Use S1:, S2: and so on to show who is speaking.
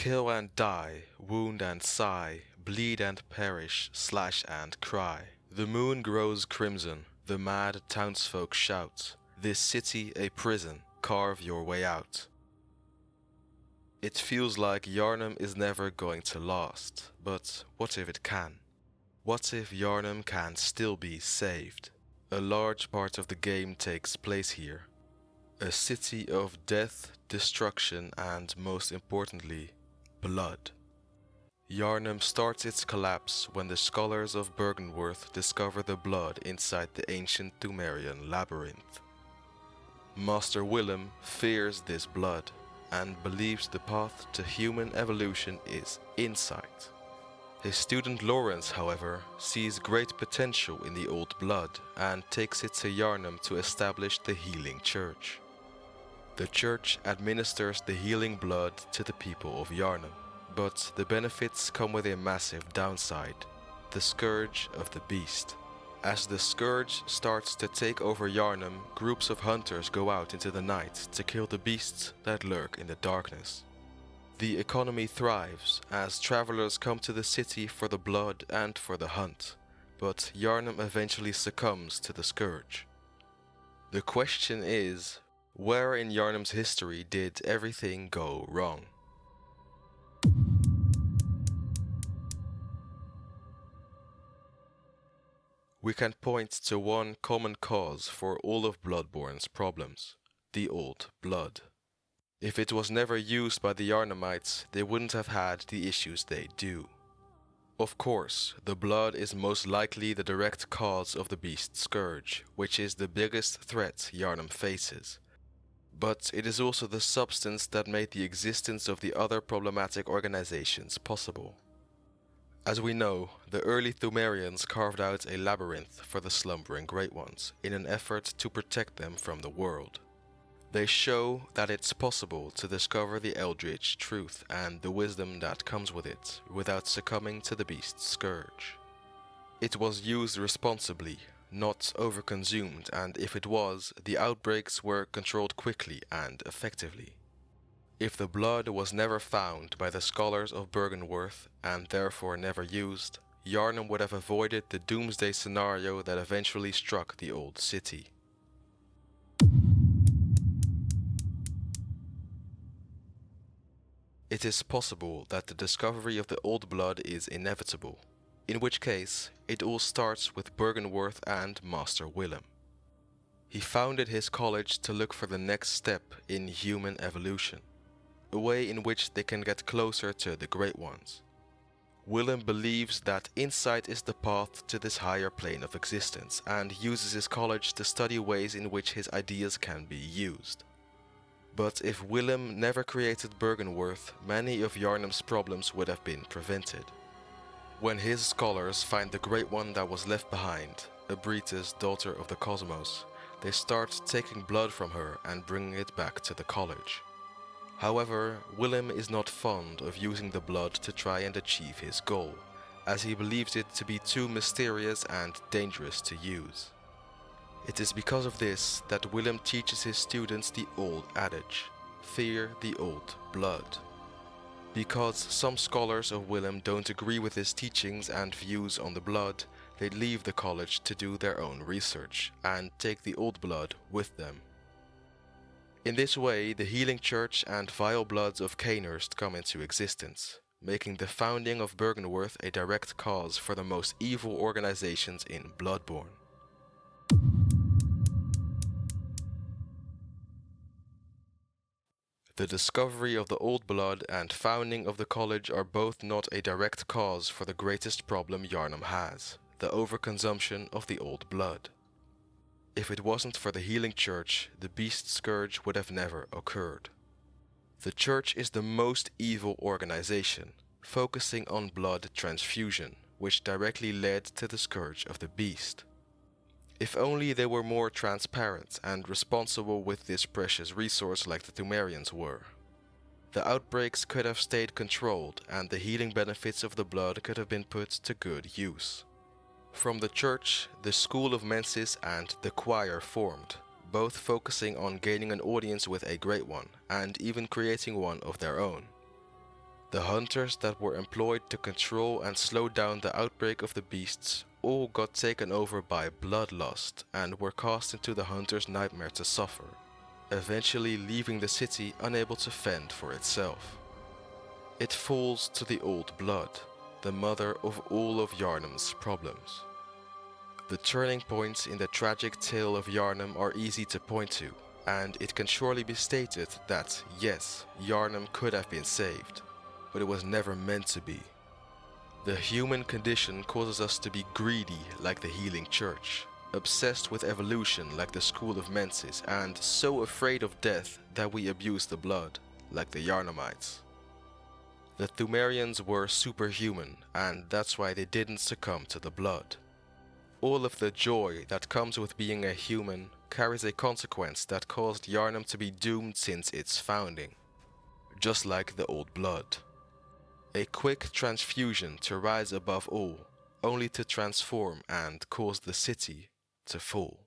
S1: kill and die, wound and sigh, bleed and perish, slash and cry. The moon grows crimson, the mad townsfolk shout, this city a prison, carve your way out. It feels like Yharnam is never going to last, but what if it can? What if Yharnam can still be saved? A large part of the game takes place here. A city of death, destruction, and most importantly, blood. Yharnam starts its collapse when the scholars of Byrgenwerth discover the blood inside the ancient Pthumerian labyrinth. Master Willem fears this blood and believes the path to human evolution is insight. His student Lawrence, however, sees great potential in the old blood and takes it to Yharnam to establish the healing church. The church administers the healing blood to the people of Yharnam, but the benefits come with a massive downside, the scourge of the beast. As the scourge starts to take over Yharnam, groups of hunters go out into the night to kill the beasts that lurk in the darkness. The economy thrives as travelers come to the city for the blood and for the hunt, but Yharnam eventually succumbs to the scourge. The question is, where in Yharnam's history did everything go wrong? We can point to one common cause for all of Bloodborne's problems: the old blood. If it was never used by the Yharnamites, they wouldn't have had the issues they do. Of course, the blood is most likely the direct cause of the beast's scourge, which is the biggest threat Yharnam faces. But it is also the substance that made the existence of the other problematic organizations possible. As we know, the early Pthumerians carved out a labyrinth for the slumbering Great Ones in an effort to protect them from the world. They show that it's possible to discover the eldritch truth and the wisdom that comes with it without succumbing to the beast's scourge. It was used responsibly, not overconsumed, and if it was, the outbreaks were controlled quickly and effectively. If the blood was never found by the scholars of Byrgenwerth and therefore never used, Yharnam would have avoided the doomsday scenario that eventually struck the old city. It is possible that the discovery of the old blood is inevitable, in which case it all starts with Byrgenwerth and Master Willem. He founded his college to look for the next step in human evolution, a way in which they can get closer to the Great Ones. Willem believes that insight is the path to this higher plane of existence and uses his college to study ways in which his ideas can be used. But if Willem never created Byrgenwerth, many of Yharnam's problems would have been prevented. When his scholars find the Great One that was left behind, Abrita's daughter of the cosmos, they start taking blood from her and bringing it back to the college. However, Willem is not fond of using the blood to try and achieve his goal, as he believes it to be too mysterious and dangerous to use. It is because of this that Willem teaches his students the old adage, fear the old blood. Because some scholars of Willem don't agree with his teachings and views on the blood, they leave the college to do their own research and take the old blood with them. In this way, the healing church and vile bloods of Cainhurst come into existence, making the founding of Byrgenwerth a direct cause for the most evil organizations in Bloodborne. The discovery of the old blood and founding of the college are both not a direct cause for the greatest problem Yharnam has, the overconsumption of the old blood. If it wasn't for the healing church, the beast scourge would have never occurred. The church is the most evil organization, focusing on blood transfusion, which directly led to the scourge of the beast. If only they were more transparent and responsible with this precious resource like the Pthumerians were. The outbreaks could have stayed controlled and the healing benefits of the blood could have been put to good use. From the church, the School of Mensis and the choir formed, both focusing on gaining an audience with a Great One and even creating one of their own. The hunters that were employed to control and slow down the outbreak of the beasts all got taken over by bloodlust and were cast into the hunter's nightmare to suffer, eventually leaving the city unable to fend for itself. It falls to the old blood, the mother of all of Yharnam's problems. The turning points in the tragic tale of Yharnam are easy to point to, and it can surely be stated that, yes, Yharnam could have been saved, but it was never meant to be. The human condition causes us to be greedy like the healing church, obsessed with evolution like the school of Mensis, and so afraid of death that we abuse the blood like the Yharnamites. The Pthumerians were superhuman, and that's why they didn't succumb to the blood. All of the joy that comes with being a human carries a consequence that caused Yharnam to be doomed since its founding, just like the old blood. A quick transfusion to rise above all, only to transform and cause the city to fall.